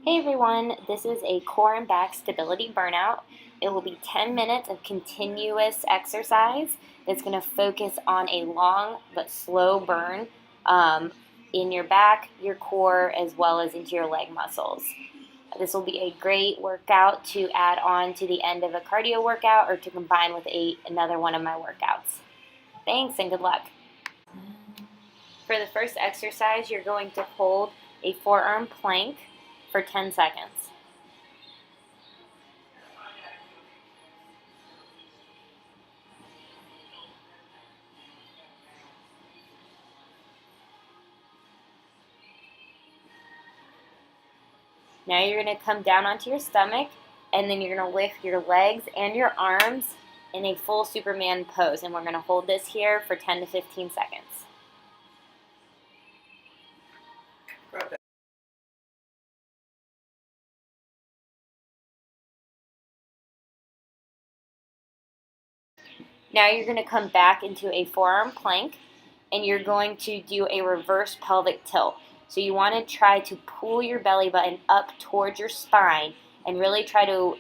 Hey everyone, this is a core and back stability burnout. It will be 10 minutes of continuous exercise that's going to focus on a long but slow burn in your back, your core, as well as into your leg muscles. This will be a great workout to add on to the end of a cardio workout or to combine with another one of my workouts. Thanks and good luck. For the first exercise, you're going to hold a forearm plank for 10 seconds. Now you're going to come down onto your stomach, and then you're going to lift your legs and your arms in a full Superman pose. And we're going to hold this here for 10 to 15 seconds. Now you're going to come back into a forearm plank, and you're going to do a reverse pelvic tilt. So you want to try to pull your belly button up towards your spine and really try to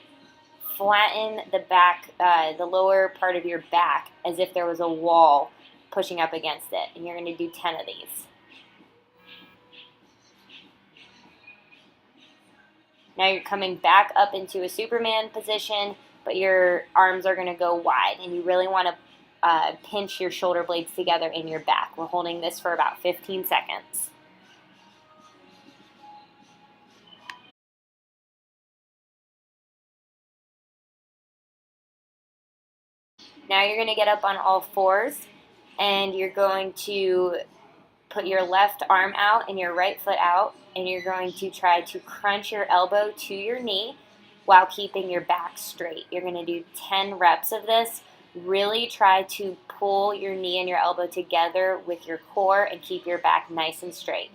flatten the back, the lower part of your back as if there was a wall pushing up against it. And you're going to do 10 of these. Now you're coming back up into a Superman position, but your arms are going to go wide, and you really want to pinch your shoulder blades together in your back. We're holding this for about 15 seconds. Now you're going to get up on all fours, and you're going to put your left arm out and your right foot out, and you're going to try to crunch your elbow to your knee while keeping your back straight. You're going to do 10 reps of this. Really try to pull your knee and your elbow together with your core and keep your back nice and straight.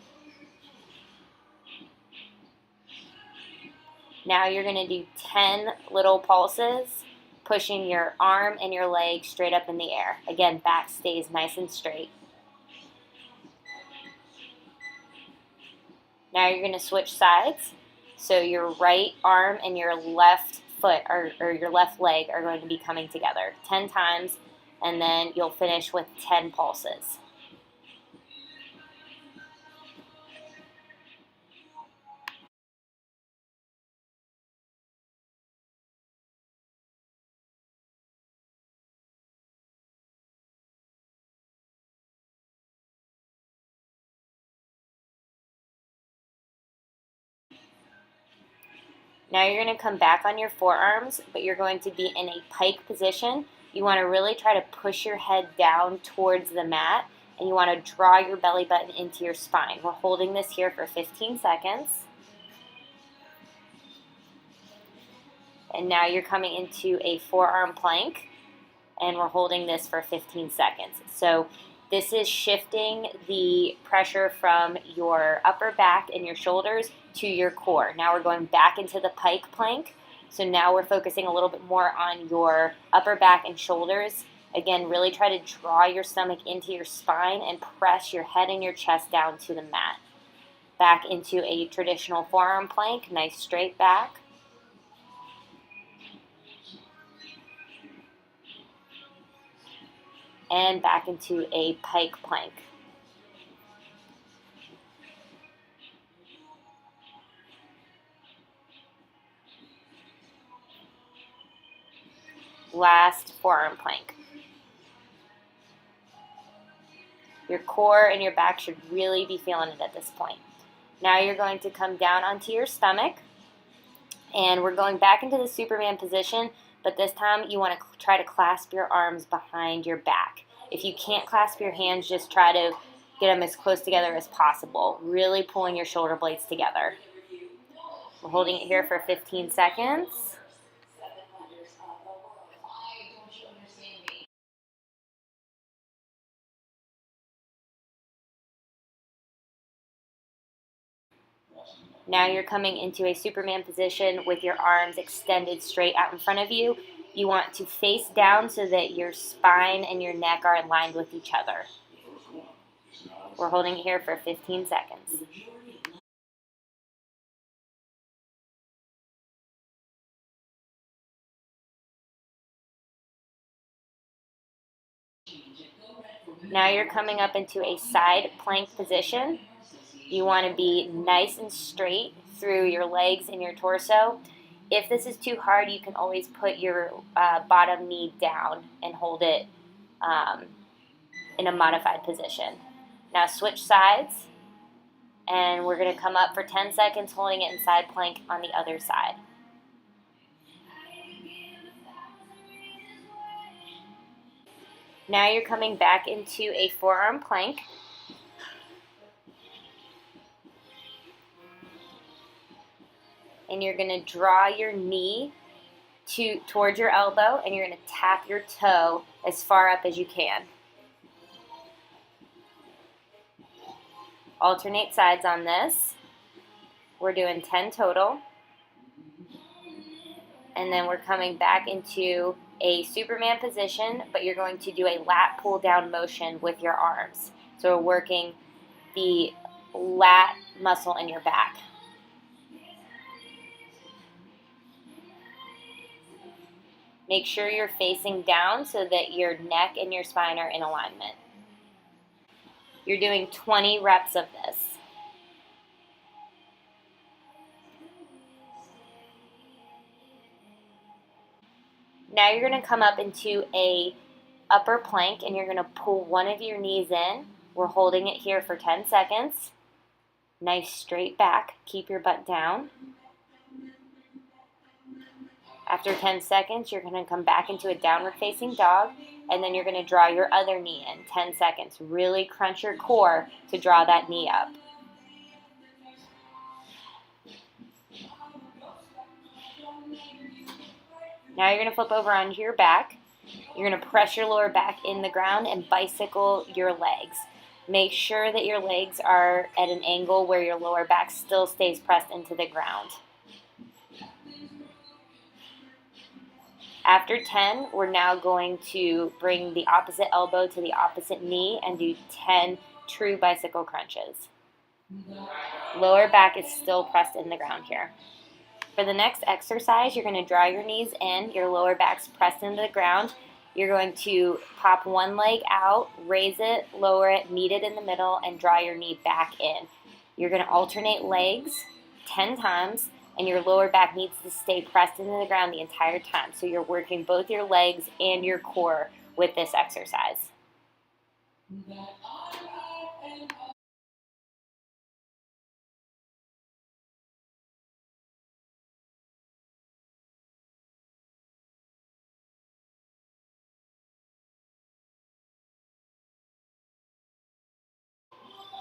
Now you're going to do 10 little pulses, pushing your arm and your leg straight up in the air. Again, back stays nice and straight. Now you're going to switch sides. So your right arm and your left foot or your left leg are going to be coming together 10 times, and then you'll finish with 10 pulses. Now you're going to come back on your forearms, but you're going to be in a pike position. You want to really try to push your head down towards the mat, and you want to draw your belly button into your spine. We're holding this here for 15 seconds. And now you're coming into a forearm plank, and we're holding this for 15 seconds. So this is shifting the pressure from your upper back and your shoulders to your core. Now we're going back into the pike plank. So now we're focusing a little bit more on your upper back and shoulders. Again, really try to draw your stomach into your spine and press your head and your chest down to the mat. Back into a traditional forearm plank, nice straight back. And back into a pike plank. Last forearm plank. Your core and your back should really be feeling it at this point. Now you're going to come down onto your stomach, and we're going back into the Superman position, but this time you want to try to clasp your arms behind your back. If you can't clasp your hands, just try to get them as close together as possible, really pulling your shoulder blades together. We're holding it here for 15 seconds. Now you're coming into a Superman position with your arms extended straight out in front of you. You want to face down so that your spine and your neck are aligned with each other. We're holding it here for 15 seconds. Now you're coming up into a side plank position. You want to be nice and straight through your legs and your torso. If this is too hard, you can always put your bottom knee down and hold it in a modified position. Now switch sides, and we're going to come up for 10 seconds holding it in side plank on the other side. Now you're coming back into a forearm plank. And you're going to draw your knee towards your elbow, and you're going to tap your toe as far up as you can. Alternate sides on this. We're doing 10 total. And then we're coming back into a Superman position, but you're going to do a lat pull down motion with your arms. So we're working the lat muscle in your back. Make sure you're facing down so that your neck and your spine are in alignment. You're doing 20 reps of this. Now you're going to come up into a upper plank, and you're going to pull one of your knees in. We're holding it here for 10 seconds. Nice straight back. Keep your butt down. After 10 seconds, you're going to come back into a downward facing dog, and then you're going to draw your other knee in. 10 seconds. Really crunch your core to draw that knee up. Now you're going to flip over onto your back. You're going to press your lower back in the ground and bicycle your legs. Make sure that your legs are at an angle where your lower back still stays pressed into the ground. After 10, we're now going to bring the opposite elbow to the opposite knee and do 10 true bicycle crunches. Lower back is still pressed in the ground here. For the next exercise, you're going to draw your knees in, your lower back's pressed into the ground. You're going to pop one leg out, raise it, lower it, meet it in the middle, and draw your knee back in. You're going to alternate legs 10 times, and your lower back needs to stay pressed into the ground the entire time. So you're working both your legs and your core with this exercise.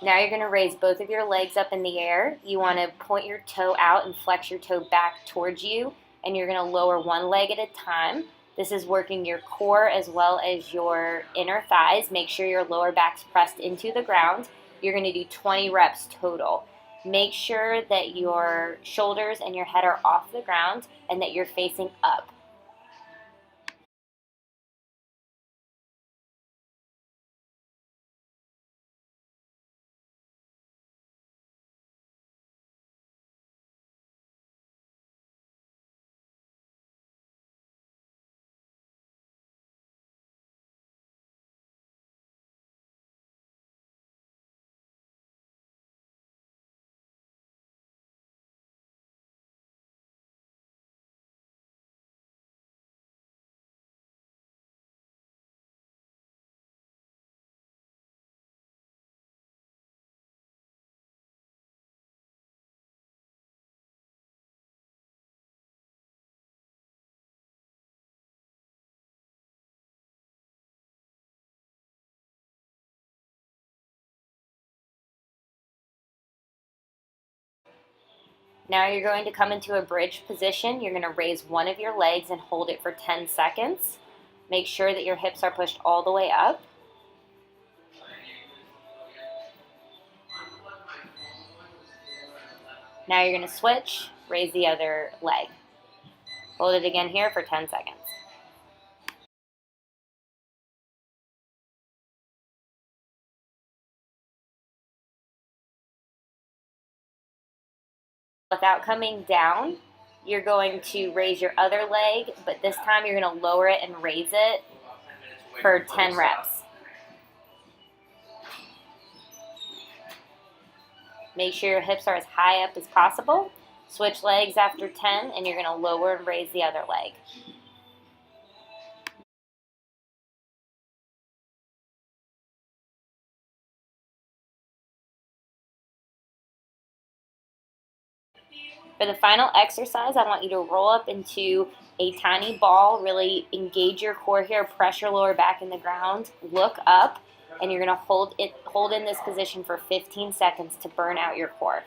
Now you're going to raise both of your legs up in the air. You want to point your toe out and flex your toe back towards you, and you're going to lower one leg at a time. This is working your core as well as your inner thighs. Make sure your lower back's pressed into the ground. You're going to do 20 reps total. Make sure that your shoulders and your head are off the ground and that you're facing up. Now you're going to come into a bridge position. You're going to raise one of your legs and hold it for 10 seconds. Make sure that your hips are pushed all the way up. Now you're going to switch, raise the other leg. Hold it again here for 10 seconds. Without coming down, you're going to raise your other leg, but this time you're going to lower it and raise it for 10 reps. Make sure your hips are as high up as possible. Switch legs after 10, and you're going to lower and raise the other leg. For the final exercise, I want you to roll up into a tiny ball. Really engage your core here. Pressure lower back in the ground. Look up, and you're going to hold in this position for 15 seconds to burn out your core.